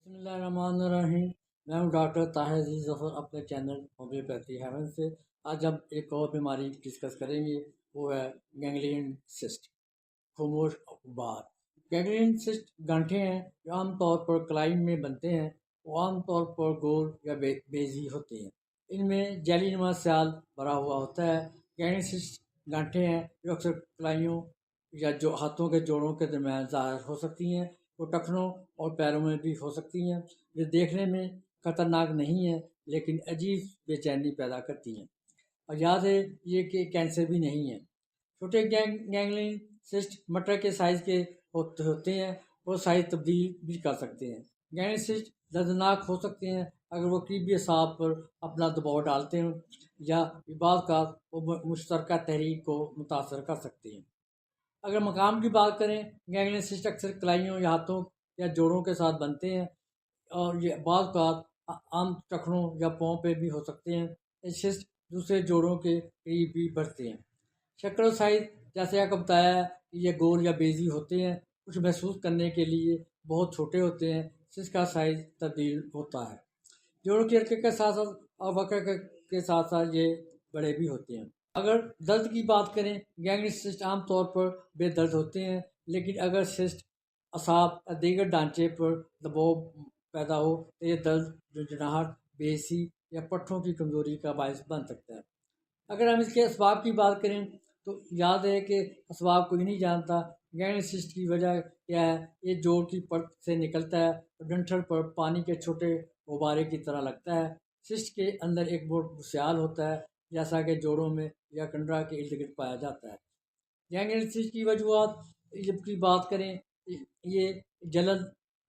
بسم اللہ الرحمن الرحیم۔ میں ہوں ڈاکٹر طاہر عزیز ظفر اپنے چینل ہومیوپیتھی ہیون سے۔ آج ہم ایک اور بیماری ڈسکس کریں گے، وہ ہے گینگلین سسٹ، خاموش غبار۔ گینگلین سسٹ گانٹھیں ہیں جو عام طور پر کلائی میں بنتے ہیں۔ وہ عام طور پر گول یا بیزی ہوتے ہیں۔ ان میں جیلی نما سیال بھرا ہوا ہوتا ہے۔ گینگلین سسٹ گانٹھیں ہیں جو اکثر کلائیوں یا جو ہاتھوں کے جوڑوں کے درمیان ظاہر ہو سکتی ہیں۔ وہ ٹخنوں اور پیروں میں بھی ہو سکتی ہیں۔ یہ دیکھنے میں خطرناک نہیں ہے لیکن عجیب بے چینی پیدا کرتی ہیں۔ اور یاد ہے یہ کہ کینسر بھی نہیں ہے۔ چھوٹے گینگلین سسٹ مٹر کے سائز کے ہوتے ہیں۔ وہ سائز تبدیل بھی کر سکتے ہیں۔ گینگلین سسٹ دردناک ہو سکتے ہیں اگر وہ قریبی اعصاب پر اپنا دباؤ ڈالتے ہیں یا بعض اوقات وہ مشترکہ تحریک کو متاثر کر سکتے ہیں۔ اگر مقام کی بات کریں، گینگلین سسٹ اکثر کلائیوں یا ہاتھوں یا جوڑوں کے ساتھ بنتے ہیں اور یہ بعض اوقات عام ٹخنوں یا پاؤں پہ بھی ہو سکتے ہیں۔ یہ سسٹ دوسرے جوڑوں کے قریب بھی بڑھتے ہیں۔ شکل و سائز جیسے آپ کو بتایا ہے کہ یہ گول یا بیزی ہوتے ہیں۔ کچھ محسوس کرنے کے لیے بہت چھوٹے ہوتے ہیں۔ سسٹ کا سائز تبدیل ہوتا ہے جوڑوں کی حرکت کے ساتھ ساتھ اور وقت کے ساتھ ساتھ یہ بڑے بھی ہوتے ہیں۔ اگر درد کی بات کریں، گینگلین سسٹ عام طور پر بے درد ہوتے ہیں لیکن اگر سسٹ اعصاب یا دیگر ڈھانچے پر دباؤ پیدا ہو تو یہ درد، جھنجھناہٹ، بے حسی یا پٹھوں کی کمزوری کا باعث بن سکتا ہے۔ اگر ہم اس کے اسباب کی بات کریں تو یاد ہے کہ اسباب کوئی نہیں جانتا۔ گینگلین سسٹ کی وجہ کیا ہے؟ یہ جوڑ کی پرت سے نکلتا ہے اور ڈنٹل پر پانی کے چھوٹے غبارے کی طرح لگتا ہے۔ سسٹ کے اندر ایک بہت سیال ہوتا ہے جیسا کہ جوڑوں میں یا کنڈرا کے ارد گرد پایا جاتا ہے۔ گینگلین سسٹ کی وجوہات کی بات کریں، یہ جلن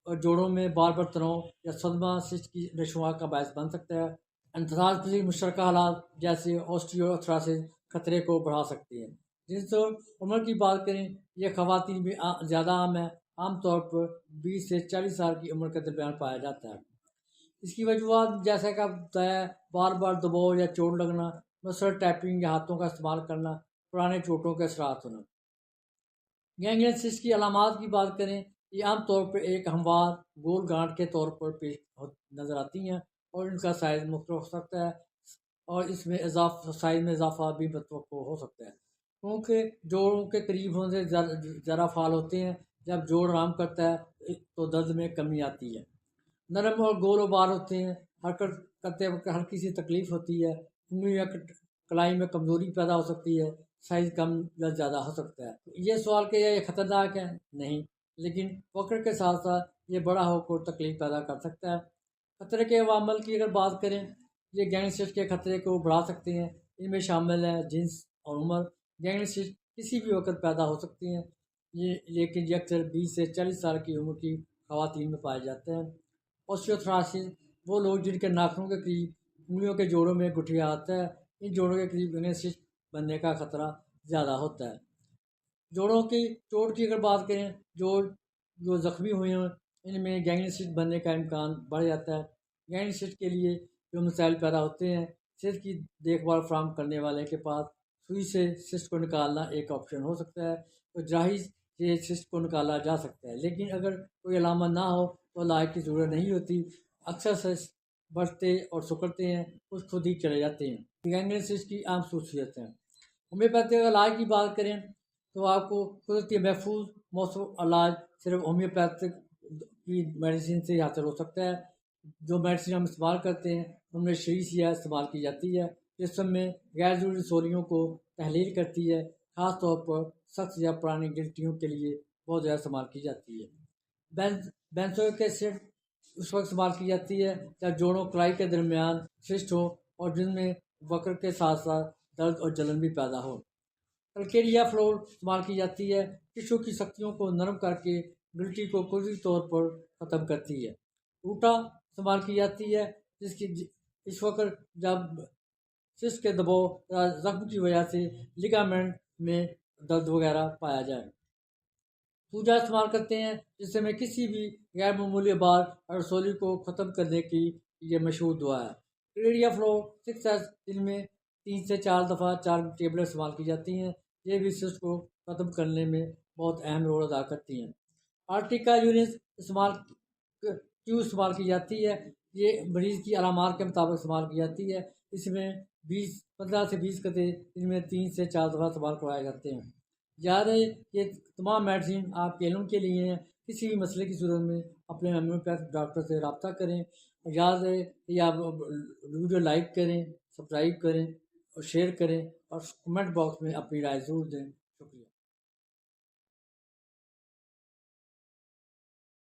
اور جوڑوں میں بار بار تناؤ یا صدمہ سسٹ کی نشوونما کا باعث بن سکتا ہے۔ انتظار پذیر مشترکہ حالات جیسے آسٹیو آرتھرائٹس خطرے کو بڑھا سکتے ہیں۔ جنس اور عمر کی بات کریں، یہ خواتین میں زیادہ عام ہے، عام طور پر 20 سے 40 سال کی عمر کے درمیان پایا جاتا ہے۔ اس کی وجوہات جیسا کہ آپ بتایا، بار بار دباؤ یا چوٹ لگنا، مسل ٹیپنگ یا ہاتھوں کا استعمال کرنا، پرانے چوٹوں کے اثرات ہونا۔ گینگلین سسٹ کی علامات کی بات کریں، یہ عام طور پر ایک ہموار گول گانٹھ کے طور پر پیش نظر آتی ہیں اور ان کا سائز مختلف ہو سکتا ہے اور اس میں سائز میں اضافہ بھی متوقع ہو سکتا ہے کیونکہ جوڑوں کے قریب ہونے سے ذرا فعال ہوتے ہیں۔ جب جوڑ آرام کرتا ہے تو درد میں کمی آتی ہے۔ نرم اور گول غبار ہوتے ہیں، حرکت کرتے وقت ہلکی سی تکلیف ہوتی ہے، انگلی یا کلائی میں کمزوری پیدا ہو سکتی ہے، سائز کم یا زیادہ ہو سکتا ہے۔ یہ سوال کہ یہ خطرناک ہے؟ نہیں، لیکن وقت کے ساتھ ساتھ یہ بڑا ہو کر تکلیف پیدا کر سکتا ہے۔ خطرے کے عوامل کی اگر بات کریں، یہ گینگلین سسٹ کے خطرے کو بڑھا سکتے ہیں۔ ان میں شامل ہیں جنس اور عمر۔ گینگلین سسٹ کسی بھی وقت پیدا ہو سکتے ہیں لیکن یہ اکثر 20 سے 40 سال کی عمر کی خواتین میں پائے جاتے ہیں۔ آسٹیوآرتھرائٹس، وہ لوگ جن کے ناخنوں کے قریب انگلیوں کے جوڑوں میں گٹھیا آتا ہے، ان جوڑوں کے قریب گینگلین سسٹ بننے کا خطرہ زیادہ ہوتا ہے۔ جوڑوں کی چوٹ کی اگر بات کریں، جوڑ جو زخمی ہوئے ہیں ان میں گینگلین سسٹ بننے کا امکان بڑھ جاتا ہے۔ گینگلین سسٹ کے لیے جو مسائل پیدا ہوتے ہیں، صحت کی دیکھ بھال فراہم کرنے والے کے پاس سوئی سے سسٹ کو نکالنا ایک آپشن ہو سکتا ہے اور جراحی سے سسٹ کو نکالا جا سکتا ہے، لیکن اگر کوئی علامت نہ ہو تو علاج کی ضرورت نہیں ہوتی۔ اکثر سسٹ بڑھتے اور سکڑتے ہیں، کچھ خود ہی چلے جاتے ہیں۔ گینگلین سسٹ کی عام خصوصیتیں، ہومیوپیتھی علاج کی بات کریں تو آپ کو قدرتی محفوظ مؤثر علاج صرف ہومیوپیتھک کی میڈیسن سے حاصل ہو سکتا ہے۔ جو میڈیسن ہم استعمال کرتے ہیں ان میں شرعی سیاح استعمال کی جاتی ہے، جسم میں غیر ضروری سولیوں کو تحلیل کرتی ہے، خاص طور پر سخت یا پرانی گلٹیوں کے لیے بہت زیادہ استعمال کی جاتی ہے۔ بینزوئک ایسڈ اس وقت استعمال کی جاتی ہے جب جوڑوں کلائی کے درمیان سسٹ ہو اور جن میں وقت کے ساتھ ساتھ درد اور جلن بھی پیدا ہو۔ کلکیریا فلور استعمال کی جاتی ہے، ٹشو کی سختیوں کو نرم کر کے گلٹی کو کلی طور پر ختم کرتی ہے۔ روٹا استعمال کی جاتی ہے اس وقت جب سسٹ کے دباؤ یا زخم کی وجہ سے لیگامنٹ میں درد وغیرہ پایا جائے۔ سوجا استعمال کرتے ہیں جس میں کسی بھی غیر معمولی بار اور رسولی کو ختم کرنے کی یہ مشہور دعا ہے۔ کلیریا فلور 6S دن میں 3 سے 4 دفعہ 4 ٹیبلٹ استعمال کی جاتی ہیں۔ یہ بھی سسٹ کو ختم کرنے میں بہت اہم رول ادا کرتی ہیں۔ آرٹیکا یونس استعمال کیوں استعمال کی جاتی ہے؟ یہ مریض کی علامات کے مطابق استعمال کی جاتی ہے۔ اس میں 15 سے 20 قطرے ان میں 3 سے 4 دفعہ استعمال کروائے جاتے ہیں۔ یاد ہے یہ تمام میڈیسن آپ کے علم کے لیے ہیں۔ کسی بھی مسئلے کی صورت میں اپنے ہومیوپیتھ ڈاکٹر سے رابطہ کریں۔ اور یاد ہے کہ آپ ویڈیو لائک کریں، سبسکرائب کریں اور شیئر کریں، اور کمنٹ باکس میں اپنی رائے ضرور دیں۔ شکریہ۔